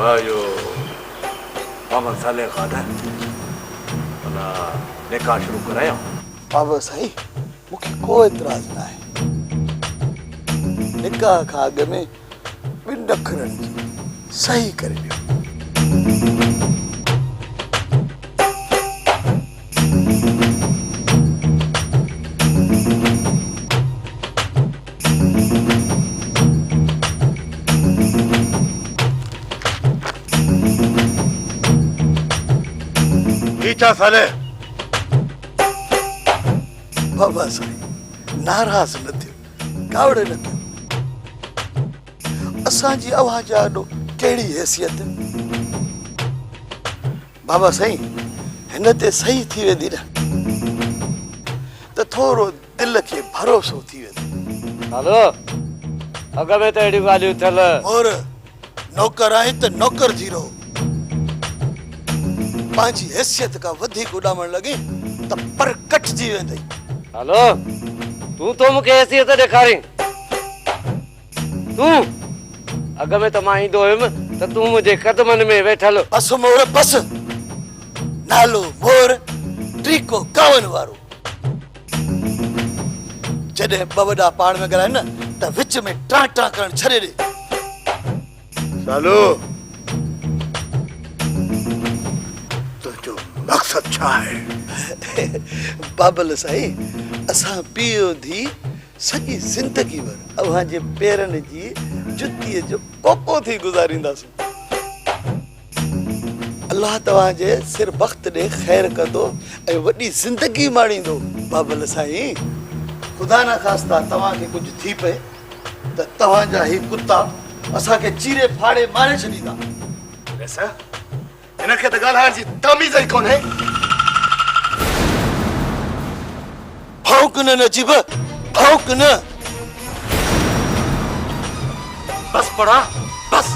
भाइयो मोहम्मद साले खान है भला निकाह शुरू कराया बाबा साईं मूंखे को एतिराज़ न आहे निकाह खां अॻु में ॿिनि अखरनि जी सही करे ॾियो छा साले बाबा साईं नाराज़ न थियो कावड़े न थियो असांजी अव्हां जा ॾो कहिड़ी हैसियत बाबा साईं हिन ते सही थी वेंदी न त थोरो दिलि खे भरोसो थी वेंदो हलो अॻ में त अहिड़ियूं ॻाल्हियूं थियल और नौकर आहीं त नौकर थी रहो पंहिंजी हैसियत खां वधीक उॾामण लॻी त पर कटिजी वेंदई हलो तूं तो मूंखे हैसियत ॾेखारी तूं अॻ में त मां ईंदो हुयुमि त तूं मुंहिंजे कदमनि में वेठल बस मोर बस नालो मोर टीको कावन वारो जॾहिं ॿ वॾा पाण में ॻाल्हाइनि न त विच में टां टां करण छॾे ॾे सालो तुंहिंजो मक़सद छा आहे बाबल साईं असां पीउ धी सॼी ज़िंदगी भर अव्हां जे पेरनि जी जुतीअ जो कोको थी गुज़ारींदासीं अल्लाह तव्हां जे सिर वक़्त ॾे ख़ैर कंदो ऐं वॾी ज़िंदगी माणींदो बाबल साईं ख़ुदा न ख़ास्ता तव्हांखे कुझु थी पए त तव्हांजा ही कुत्ता असांखे चीरे फाड़े मारे छॾींदा हिनखे त ॻाल्हाइण जी तमीज़ ई कोन्हे भौंक न नजीब भौंक न बस पड़ा बस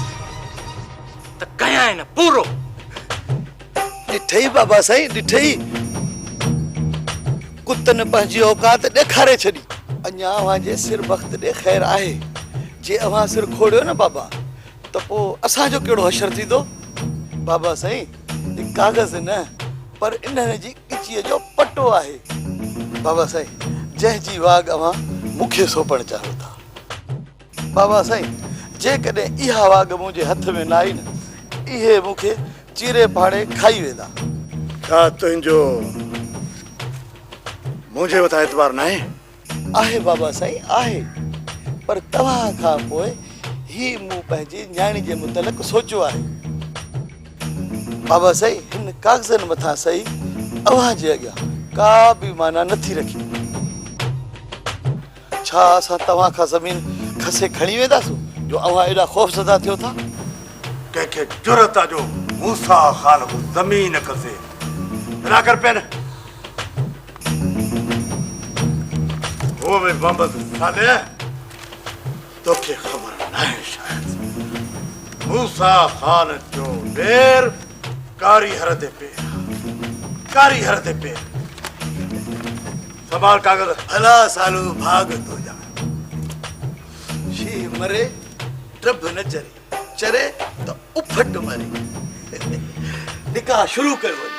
त कया है न पूरो ॾिठई बाबा साईं ॾिठई कुतनि पंहिंजी औकात ॾेखारे छॾी अञा अव्हां जे सिर वक़्त ॾे ख़ैर आहे जे अव्हां सिर खोड़ियो न बाबा त पोइ असांजो कहिड़ो हशर थींदो बाबा साईं कागज़ न पर इन्हनि जी गिचीअ जो पटो आहे बाबा साईं जंहिंजी वाग अव्हां मूंखे सौंपणु चाहियो था बाबा साईं जेकॾहिं इहा वाग मुंहिंजे हथ में न आई न इहे मूंखे चीरे फाड़े खाई वेंदा छा तुंहिंजो मुंहिंजे मथां एतबार न आहे बाबा साईं आहे पर तव्हां खां पोइ ही मूं पंहिंजी न्याणी जे मुतलिक़ सोचियो आहे बाबा साईं हिन कागज़नि मथां सही अव्हां जे अॻियां का बि माना नथी रखी छा असां तव्हां खां ज़मीन खसे खणी वेंदासूं जो अव्हां एॾा ख़ौफ़ज़दा थियो था कंहिंखे जुरत जो मूसा ख़ान को ज़मीन खसे ना कर पेन वो में मोहम्मद साले तोखे ख़बर न आहे शायद मूसा ख़ान जो ॾेर कारी हर ते पे संभाल कागज़ भला सालू भाग तो जा शी मरे ड्रब न चरे चरे तो उफट मरे निकाह शुरू करो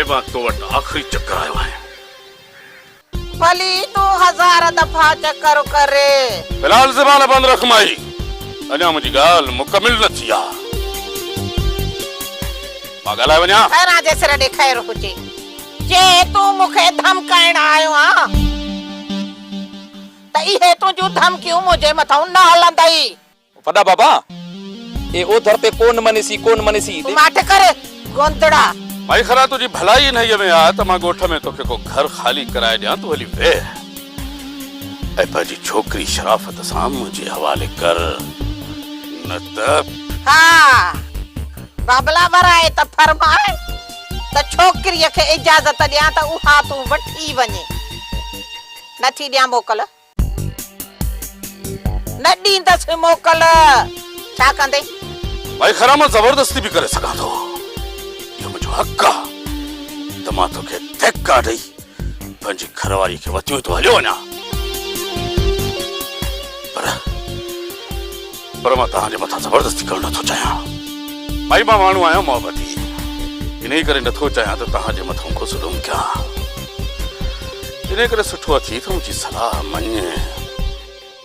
मां तो वटि आख़िरी चक्कर आयो आहियां। भली तू 1000 दफ़ा चक्कर करे। फिलहाल ज़बान बंद रख माई, अञा मुंहिंजी ॻाल्हि मुकमिल न थी आहे। मां ॻाल्हाए वञा? खैरा जे सिर ॾे खैर हुजे। जे तू मूंखे धमकाइण आयो आ त इहे तुंहिंजूं धमकियूं मुंहिंजे मथां न हलंदई। वॾा बाबा ए ओधर ते कोन मनेसी तूं माठ कर गोंदड़ा। माई खरा तुझी भलाई न में आ त मां ॻोठ में तोखे को घर खाली कराए ॾियां, तूं हली वेह ऐं पंहिंजी छोकिरी शराफ़त सां मुंहिंजे हवाले कर, न त हा बाबला वराए त फरमाए त छोकिरीअ खे इजाज़त ॾियां त उहा तूं वठी वञे। नथी ॾियां मोकल, न ॾींदसि मोकल। छा कंदे? माई खरा मां ज़बरदस्ती बि करे सघां थो, इहो मुंहिंजो हक़ आहे त मां तोखे धक्का ॾेई पंहिंजी घरवारी खे वतियूं थो हलियो वञा। पर मां तव्हांजे मथां ज़बरदस्ती करणु नथो चाहियां। माई मां माण्हू आहियां मोहबती, इन करे नथो चाहियां त तव्हांजे मथां को ज़ुल्म कयां। इन करे सुठो थी त मुंहिंजी सलाह मञे।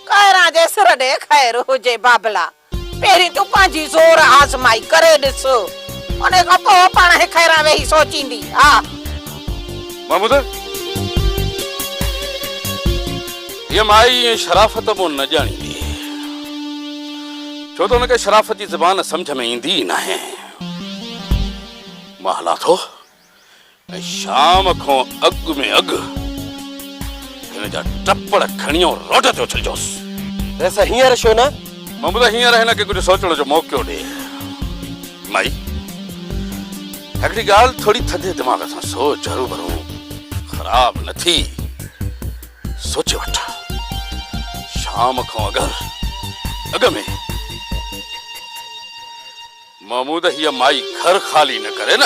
खैरा जे सिर ॾे खैर हुजे बाबला। पहिरीं तूं पंहिंजी ज़ोर आज़माई करे ॾिस, उन खां पोइ पाण खैरा वेही सोचींदी। हा महमूद, ये माई शराफ़त मूं न ॼाणींदी, छो त हुनखे शराफ़त जी ज़बान सम्झ में ईंदी न आहे। मां हलां थो ऐं शाम खां अॻु में अॻु हिन जा टपड़ खणी रोड ते उछलजोसि। ऐसा हींअर छो न? महमूद हींअर हिनखे कुझु सोचण जो मौक़ो ॾे। माई हिकिड़ी ॻाल्हि थोड़ी थधे दिमाग़ सां सोच, हरू भरू ख़राब न थी, सोचे वठ। शाम खां अॻु में महमूद हीअ माई घर खाली न करे न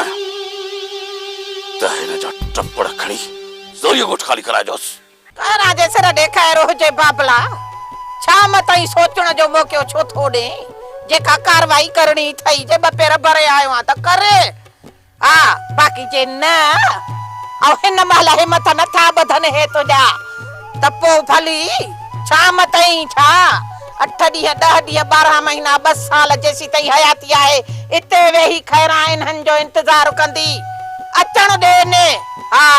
त हिन जा टपड़ खणी ज़ोरीअ ॻोठ खाली कराइजोसि। खैरा जे सिर ॾे खैर हुजे बाबला। शाम ताईं सोचण जो मौक़ो छो थो ॾे? जेका कार्रवाई करणी थई, जे ॿ पेर भरे आयो आ त करे। हा बाक़ी जे न ऐं हिन महिल हिमत नथा ॿधनि हे तुंहिंजा त पोइ भली शाम ताईं छा 8 ॾींहं 10 ॾींहं 12 महीना 2 साल जेसी ताईं हयाती आहे इते वेही खैरा इन्हनि जो इंतज़ार कंदी। अचण ॾे ने। हा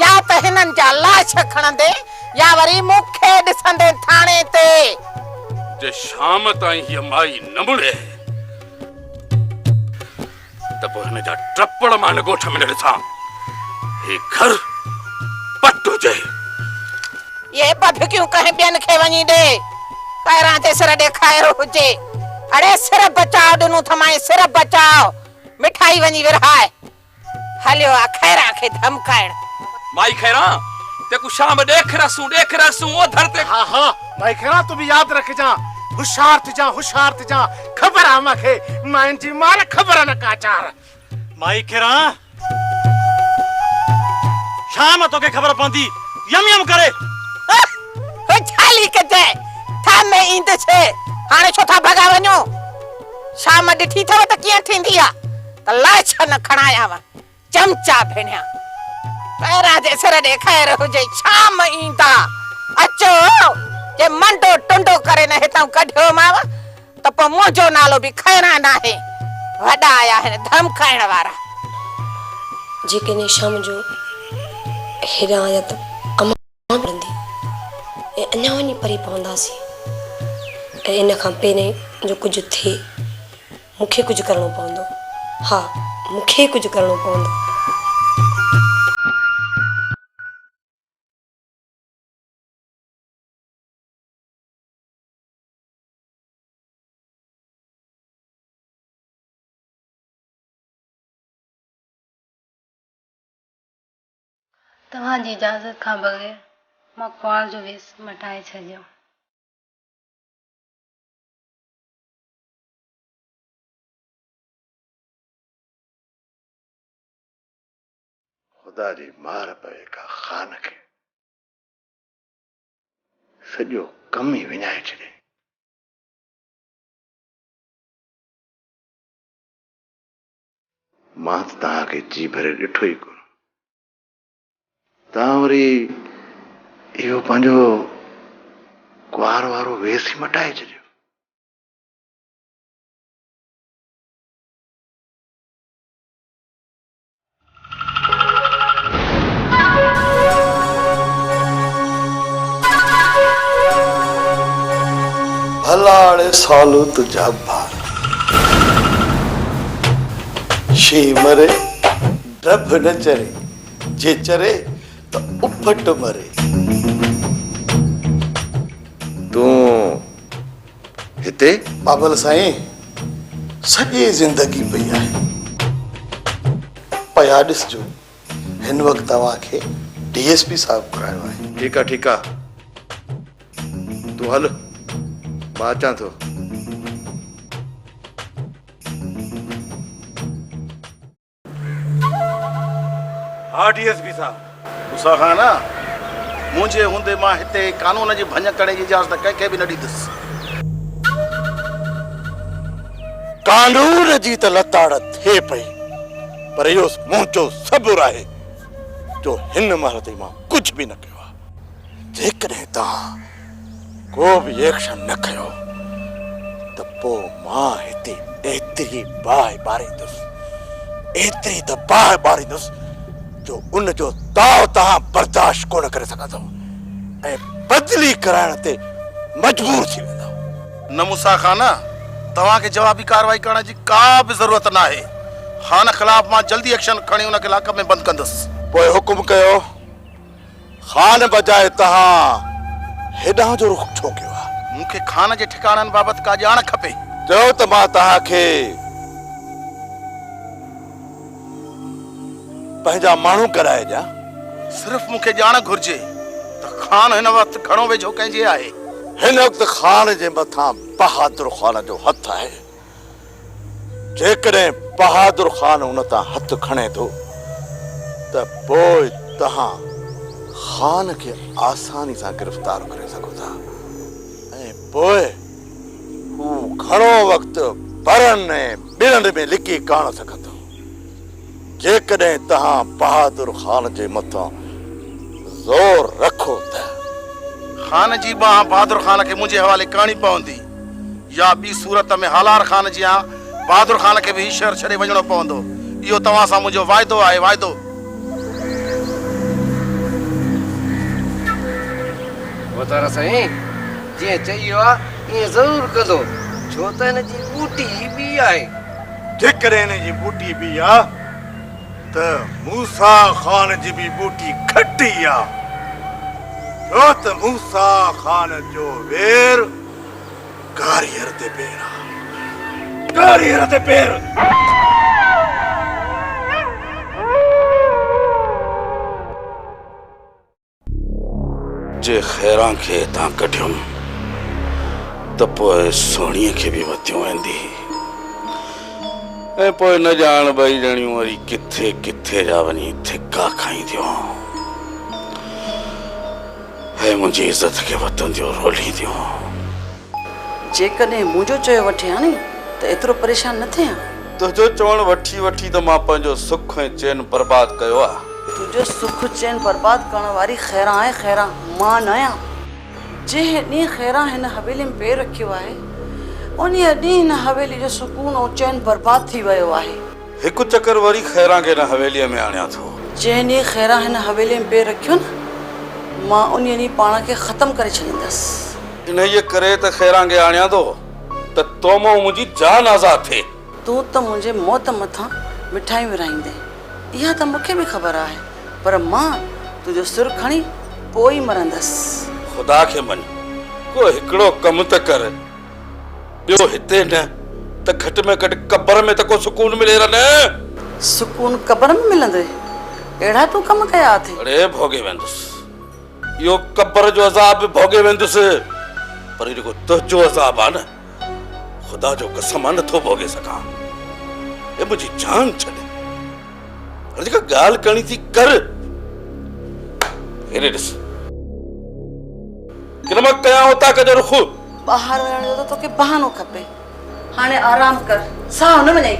या त हिननि जा लाश खणंदे या वरी मूंखे ॾिसंदे थाणे ते। जे शाम ताईं हीअ माई न मुड़े त पोइ हिन जा टपड़ मां हिन ॻोठ में न ॾिसां। हे घर पट हुजे। ये बभिकियूं कंहिं ॿियनि खे वञी ॾे। खैरा जे सिर ॾे खैर हुजे। अड़े सिर बचाओ ॾिनूं थमाए, सिर बचाओ। मिठाई वञी विरहाए। हलियो आ खैरा खे धमकाइण। माई खैरा ते को शाम देख रसूं ओधर ते। हाँ हाँ भाई खैरा तू भी याद रख जा, होशियार थी जा। खबर आ मूंखे माइन जी मार खबर न काचार। माई खैरा शाम तोखे खबर पवंदी, यम करे। हो छाली कजे था में ईंदसे। हाणे छो था भगा वञो? शाम ॾिठी थव त कीअं थींदी आ त लाश न खणायाव चमचा भेणिया। खैरा जे सिर ॾे खैर हुजे। शाम ईंदा अचो, जे मंडो टुंडो करे न हितां कढियो माव त पोइ मुंहिंजो नालो बि खैरा न आहे। वॾा आया आहिनि धमकाइण वारा। जेकॾहिं शाम जो हेॾां आया त अमां रहंदी ऐं अञा वञी परे पवंदासीं। ऐं इन खां पहिरें जो कुझु थिए मूंखे कुझु करिणो पवंदो। हा मूंखे कुझु करिणो पवंदो। तव्हांजी इजाज़त खां बग़ैर मां कुंवार जो वेस मटाए छॾियो। खुदा जी मार पए का खान खे सॼो कम ई विञाए छॾे। मां त तव्हांखे जी भरे ॾिठो ई कोन। तव्हां वरी इहो पंहिंजो ग्वार वारो वेस ई मटाए छॾियो। भलाड़े सालू तुझा भार शी मरे डब न चरे, जे चरे तो उपट मरे। तू हिते बाबल साईं सॼी जिंदगी पई आहे। पया ॾिसजो हिन वक़्तु तव्हांखे DSP साहब करायो आहे। ठीकु आहे ठीकु आहे, तूं हल मां अचां थो। हाँ DSP साहब गुस्सा खाना मुझे हूंदे मां हिते कानून जी भञ करण जी इजाज़त कंहिंखे बि न ॾींदुसि। कानून जी त लताड़ थिए पई, पर इहो मुंहिंजो सबुर आहे जो हिन महिल ताईं मां कुझु बि न कयो आहे। जेकॾहिं तव्हां को बि एक्शन न कयो त पोइ मां हिते एतिरी बाहि ॿारींदुसि, एतिरी त बाहि ॿारींदुसि जो उनजो ताव तव्हां बर्दाश्त कोन करे सघंदो ऐं बदली कराइण ते मजबूर थी वेंदो। न मूसा खाना तव्हांखे जवाबी कार्रवाई करण जी का बि ज़रूरत न आहे। खान ख़िलाफ़ मां जल्दी एक्शन खणी उनखे लाक में बंदि कंदुसि। पोइ हुकुम कयो, खान बजाए तव्हां हेॾां जो रुख छो कयो आहे? मूंखे खान जे ठिकाणनि बाबति का ॼाण खपे। चयो त मां तव्हांखे पंहिंजा माण्हू कराए ॾियां। सिर्फ़ मूंखे ॼाण घुर्जे त खान हिन वक़्तु घणो वेझो कंहिंजे आहे। हिन वक़्तु खान जे मथां बहादुर खान जो हथु आहे। जेकॾहिं बहादुर खान उन तां हथु खणे थो त पोइ तव्हां खान खे आसानी सां गिरफ़्तार करे सघो था ऐं पोइ हू घणो वक़्तु परनि ऐं ॿिरनि में लिकी कान सघंदो। जेकॾहिं तव्हां बहादुर खान जे मथां ज़ोर रखो त खान जी बाह बहादुर खान खे मुंहिंजे हवाले करणी पवंदी, या ॿी सूरत में हालार खान जी बहादुर खान खे बि शहर छॾे वञणो पवंदो। इहो तव्हां सां मुंहिंजो वाइदो आहे, वाइदो। वतारा साईं जीअं चयो आहे ईअं ज़रूरु कंदो, छो त हिन जी बूटी बि आहे। जेकॾहिं हिन जी बूटी बि आहे त मूसा खान जी बि बूटी खटी आहे, छो त मूसा खान जो वेर कारीगर ते पेर आहे, कारीगर ते पेर। जे खैरां खे हितां कढियुमि त पोइ सोणीअ खे बि वतियूं वेंदी ऐं पोइ न ॼाण ॿई ॼणियूं वरी किथे किथे जा वञी धिका खाईंदियूं ऐं मुंहिंजी इज़त खे वतंदियूं रोलींदियूं। जेकॾहिं मुंहिंजो चयो वठे हा नी त एतिरो परेशान न थियां। तुंहिंजो चवण वठी वठी त मां पंहिंजो सुख ऐं चैन बर्बाद कयो आहे। तुंहिंजो सुख चैन बर्बाद करण वारी खैरा आहे, खैरा मां न आहियां। जंहिं ॾींहुं खैरा हिन हवेली में पेर रखियो आहे उन ॾींहुं हिन हवेली जो सुकून ऐं चैन बर्बाद थी वियो आहे। हिकु चकर वरी खैरा खे हिन हवेलीअ में आणियां थो। जंहिं ॾींहुं खैरा हिन हवेली में पेर रखियो न मां उन ॾींहुं पाण खे ख़तमु करे छॾींदसि। इन ये करे त खैरा खे आणियां थो त तो मां मुंहिंजी जान आज़ाद थिए। तूं त मुंहिंजे मौत मथां मिठाई विराईंदे, इहा त मूंखे बि ख़बर आहे, पर मां तुंहिंजो सिर खणी पोइ मरंदसि। खुदा खे मन को हिकिड़ो कमु त कर, ॿियो हिते न त घटि में घटि कब्र में त को सुकून मिले न। सुकून कब्र में मिलंदे? अहिड़ा तूं कम कया अथई? अरे भोगे वेंदुसि, इहो कब्र जो अज़ाब बि भोगे वेंदुसि, पर जेको तुंहिंजो अज़ाब आहे न, खुदा जो कसम नथो भोगे सघां। हे मुंहिंजी जान छॾे, जेका ॻाल्हि करणी थी कर। हेॾे ॾिस, कि मां कयां हुतां कजो रुख। ॿाहिरि वञण जो त तोखे बहानो खपे। हाणे आराम कर, साह न वञे।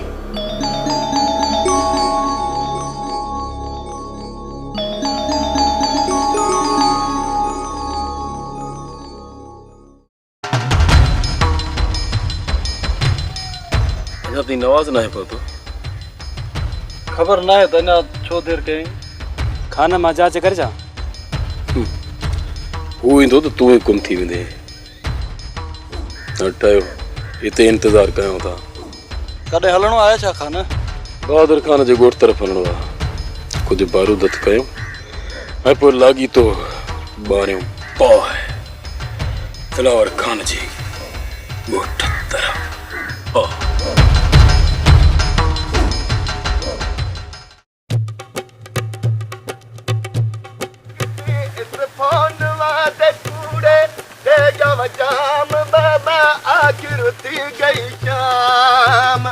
ती नवाज ना है पतो खबर ना है तना छो देर कहीं खाना में जांच कर जा वो इंदो तो तू ही कुम थी वेंदे हटायो इते इंतजार कयो था कदे हलणो आया छा खाना बहादुर खान जे गोठ तरफ हलणो आ कुछ बारूद हथ कयो ऐं पोइ लागी तो बारियों पाव दिलावर खान जी गोठ तरफ जाम बाबा आखिरती गई शाम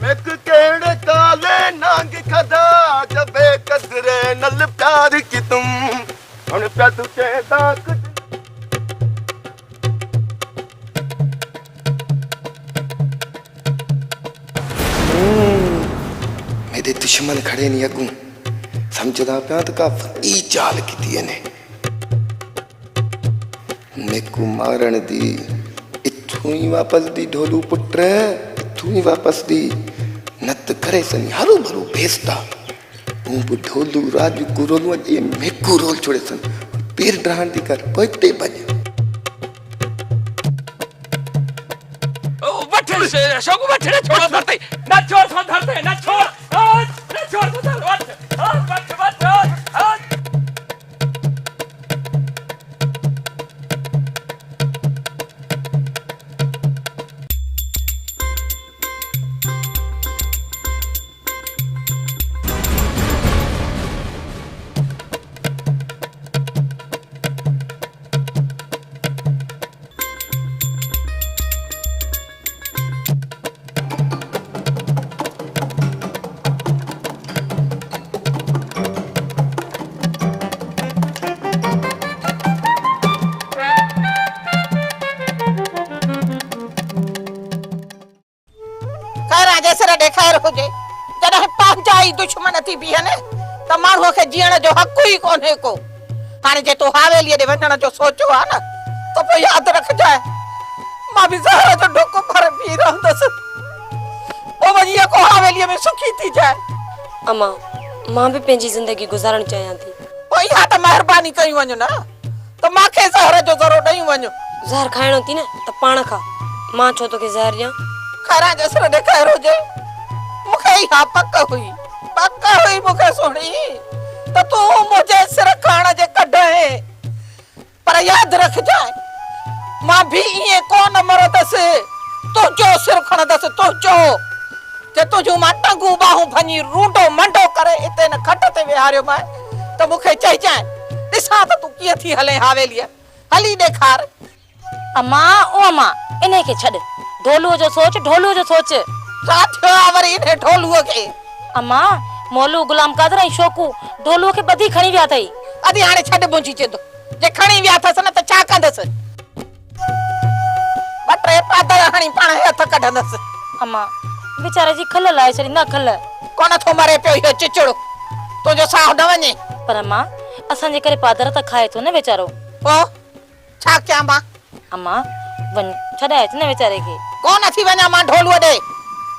मेक केड़े काले नांग खदा जबे कदरे नल प्यार की तुम हुन प्या तुझे दाक मेरे दुश्मन खड़े नहीं अगू समझदा पिया तो का ई चाल की ने मेकू मारण दी इथू ही वापस दी ढोलू पुत्र इथू ही वापस दी नत करे सनी हरू भरू भेसता तू ढोलू राजू कुरोलू ये मेकू रोल छोड़े सन पीर ड्राहन दी कर पते बज ओ बठे से शोकू बठे छोड़ धरते ना छोड़ तो धरते ना छोड़ ना छोड़ तो धर बट दुश्मन थी बीहने त माण्हू खे जीअण जो हक़ ही कोन्हे को हाणे जे तो हवेलीअ ॾे वञण जो सोचो आहे न त पोइ यादि रखजांइ मां बि ज़हर जो ढुक भरे पी रहंदसि पोइ वञी को हवेलीअ में सुखी थी जाए अम्मा मां भी पंहिंजी ज़िंदगी गुज़ारण चाहियां थी पोइ इहा त महिरबानी कई वञो न त मूंखे ज़हर जो ज़रो ॾेई वञो ज़हर खाइणो थी न त पाण खा मां छो तोखे ज़हर ॾियां खैरा जसर ॾे खैर हुजे मूंखे इहा पक हुई मूंखे सुणी त तूं मुंहिंजे सिर खाण जे कढे पर यादि रखजांइ मां भी ईअं कोन मरदसि तुंहिंजो सिर खणंदसि तुंहिंजो जे तुंहिंजूं मां टंगूं बाहूं भञी रूंडो मंडो करे हिते न खट ते विहारियो मां त मूंखे चइजांइ ॾिसां त तूं कीअं थी हले हवेलीअ हली ॾेखार अम्मा ओ अम्मा इन्हे खे छॾ ढोलूअ जो सोच छा थियो आहे वरी इन ढोलूअ खे अम्मा मोलू गुलाम कादर ऐं शोकू ढोलूअ खे ॿधी खणी विया अथई अदी हाणे छॾ मुंहिंजी चिंद जे खणी विया अथसि न त छा कंदसि ॿ टे पादर हणी पाण हथ कढंदसि अम्मा बेचारे जी खल लाए छड़ी न खल कोन थो मरे पियो इहो चिचड़ो तुंहिंजो साहु न वञे पर अम्मा असांजे करे पादर त खाए थो न बेचारो पोइ छा कयां मां अम्मा वञ छॾाए न बेचारे खे कोन थी वञा मां ढोलूअ ॾे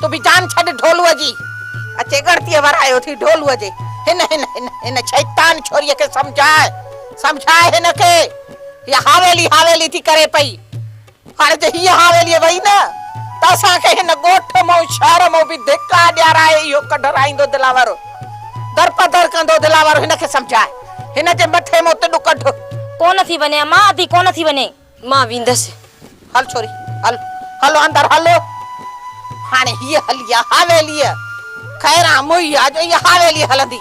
तूं बि जान छॾ ढोलूअ जी अचे गणतीअ वरायो थी ढोलूअ जे हिन शैतान छोरीअ खे समझाए हिन खे हीअ हवेली थी करे पई हाणे जे हीअ हवेलीअ वई न त असांखे हिन ॻोठ मां शहर मां बि धिका ॾियाराए इहो कढराईंदो दिलावर दरपदर कंदो दिलावर हिन खे समझाए हिन जे मथे मां तिॾो कढ कोन थी वञे अम्मा अधी कोन थी वञे मां वेंदसि हल छोरी हलो अंदर हलो हाणे हीअ हली आहे हवेलीअ खैरा मुई आज ये हवेली हलंदी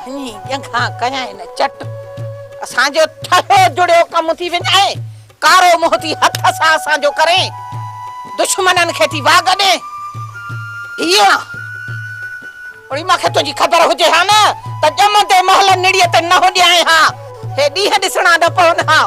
नी जंखा कया न चट असा जो ठहो जुड़ियो कम थी वञे कारो मोहती हथ सां असा जो करे दुश्मनन खे थी वागने हिया ओड़ी माखे तुंहिंजी खबर हुजे हा न त जमंदे महल निड़िय ते न होॾियां हा हे ॾींहं ॾिसणा न पवनि हा